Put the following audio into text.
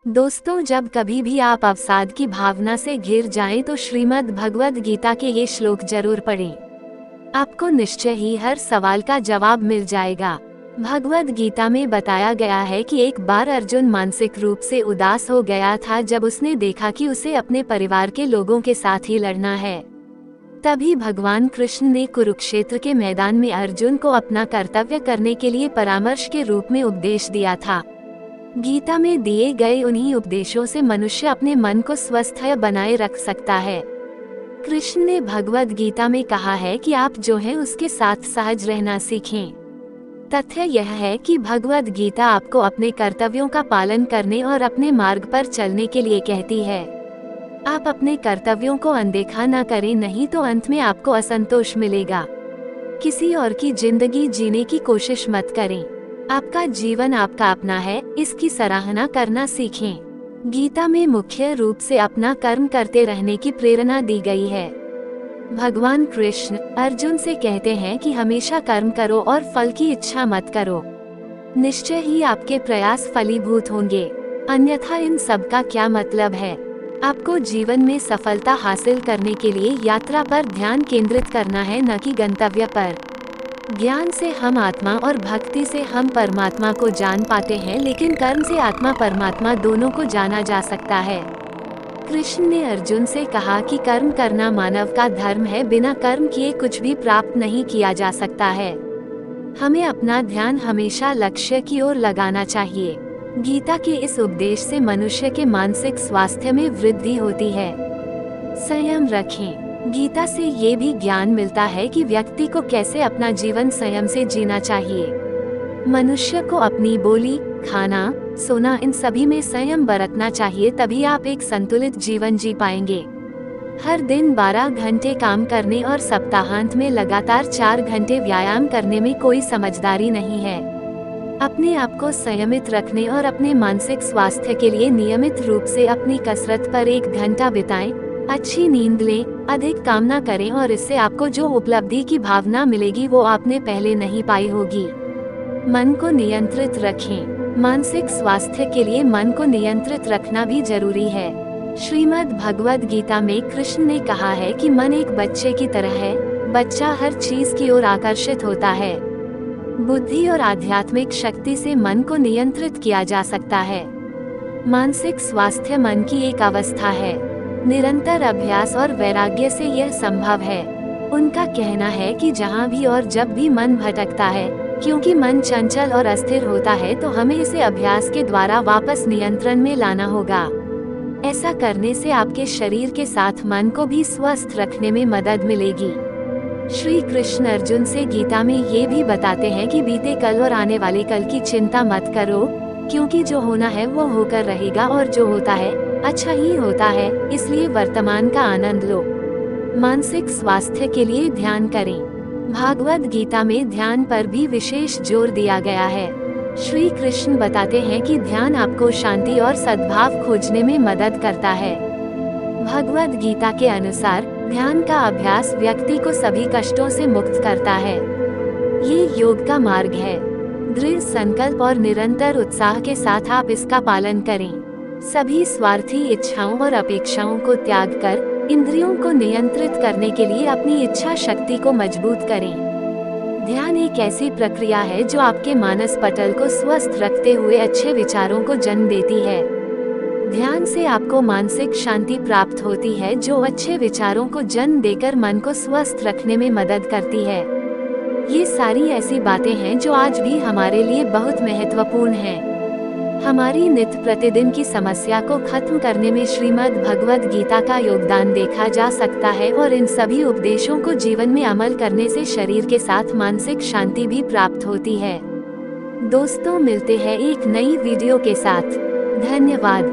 दोस्तों, जब कभी भी आप अवसाद की भावना से घिर जाएं तो श्रीमद् भगवद गीता के ये श्लोक जरूर पढ़ें। आपको निश्चय ही हर सवाल का जवाब मिल जाएगा। भगवद गीता में बताया गया है कि एक बार अर्जुन मानसिक रूप से उदास हो गया था जब उसने देखा कि उसे अपने परिवार के लोगों के साथ ही लड़ना है। तभी भगवान कृष्ण ने कुरुक्षेत्र के मैदान में अर्जुन को अपना कर्तव्य करने के लिए परामर्श के रूप में उपदेश दिया था। गीता में दिए गए उन्हीं उपदेशों से मनुष्य अपने मन को स्वस्थ बनाए रख सकता है। कृष्ण ने भगवद गीता में कहा है कि आप जो हैं उसके साथ सहज रहना सीखें। तथ्य यह है कि भगवद गीता आपको अपने कर्तव्यों का पालन करने और अपने मार्ग पर चलने के लिए कहती है। आप अपने कर्तव्यों को अनदेखा न करें, नहीं तो अंत में आपको असंतोष मिलेगा। किसी और की जिंदगी जीने की कोशिश मत करें। आपका जीवन आपका अपना है, इसकी सराहना करना सीखें। गीता में मुख्य रूप से अपना कर्म करते रहने की प्रेरणा दी गई है। भगवान कृष्ण अर्जुन से कहते हैं कि हमेशा कर्म करो और फल की इच्छा मत करो। निश्चय ही आपके प्रयास फलीभूत होंगे, अन्यथा इन सब का क्या मतलब है। आपको जीवन में सफलता हासिल करने के लिए यात्रा पर ध्यान केंद्रित करना है, न कि गंतव्य पर। ज्ञान से हम आत्मा और भक्ति से हम परमात्मा को जान पाते हैं, लेकिन कर्म से आत्मा परमात्मा दोनों को जाना जा सकता है। कृष्ण ने अर्जुन से कहा कि कर्म करना मानव का धर्म है, बिना कर्म किए कुछ भी प्राप्त नहीं किया जा सकता है। हमें अपना ध्यान हमेशा लक्ष्य की ओर लगाना चाहिए। गीता के इस उपदेश से मनुष्य के मानसिक स्वास्थ्य में वृद्धि होती है। संयम रखें। गीता से ये भी ज्ञान मिलता है कि व्यक्ति को कैसे अपना जीवन संयम से जीना चाहिए। मनुष्य को अपनी बोली, खाना, सोना, इन सभी में संयम बरतना चाहिए, तभी आप एक संतुलित जीवन जी पाएंगे। हर दिन 12 घंटे काम करने और सप्ताहांत में लगातार 4 घंटे व्यायाम करने में कोई समझदारी नहीं है। अपने आप को संयमित रखने और अपने मानसिक स्वास्थ्य के लिए नियमित रूप से अपनी कसरत पर 1 घंटा बिताएं। अच्छी नींद लें, अधिक काम न करें और इससे आपको जो उपलब्धि की भावना मिलेगी वो आपने पहले नहीं पाई होगी। मन को नियंत्रित रखें। मानसिक स्वास्थ्य के लिए मन को नियंत्रित रखना भी जरूरी है। श्रीमद् भगवद गीता में कृष्ण ने कहा है कि मन एक बच्चे की तरह है। बच्चा हर चीज की ओर आकर्षित होता है। बुद्धि और आध्यात्मिक शक्ति से मन को नियंत्रित किया जा सकता है। मानसिक स्वास्थ्य मन की एक अवस्था है। निरंतर अभ्यास और वैराग्य से यह संभव है। उनका कहना है कि जहाँ भी और जब भी मन भटकता है, क्योंकि मन चंचल और अस्थिर होता है, तो हमें इसे अभ्यास के द्वारा वापस नियंत्रण में लाना होगा। ऐसा करने से आपके शरीर के साथ मन को भी स्वस्थ रखने में मदद मिलेगी। श्री कृष्ण अर्जुन से गीता में ये भी बताते हैं कि बीते कल और आने वाले कल की चिंता मत करो, क्योंकि जो होना है वो होकर रहेगा और जो होता है अच्छा ही होता है, इसलिए वर्तमान का आनंद लो। मानसिक स्वास्थ्य के लिए ध्यान करें। भागवत गीता में ध्यान पर भी विशेष जोर दिया गया है। श्री कृष्ण बताते हैं कि ध्यान आपको शांति और सद्भाव खोजने में मदद करता है। भगवत गीता के अनुसार ध्यान का अभ्यास व्यक्ति को सभी कष्टों से मुक्त करता है। ये योग का मार्ग है। दृढ़ संकल्प और निरंतर उत्साह के साथ आप इसका पालन करें। सभी स्वार्थी इच्छाओं और अपेक्षाओं को त्याग कर इंद्रियों को नियंत्रित करने के लिए अपनी इच्छा शक्ति को मजबूत करें। ध्यान एक ऐसी प्रक्रिया है जो आपके मानस पटल को स्वस्थ रखते हुए अच्छे विचारों को जन्म देती है। ध्यान से आपको मानसिक शांति प्राप्त होती है, जो अच्छे विचारों को जन्म देकर मन को स्वस्थ रखने में मदद करती है। ये सारी ऐसी बातें हैं जो आज भी हमारे लिए बहुत महत्वपूर्ण हैं। हमारी नित्य प्रतिदिन की समस्या को खत्म करने में श्रीमद् भगवद गीता का योगदान देखा जा सकता है और इन सभी उपदेशों को जीवन में अमल करने से शरीर के साथ मानसिक शांति भी प्राप्त होती है। दोस्तों, मिलते हैं एक नई वीडियो के साथ। धन्यवाद।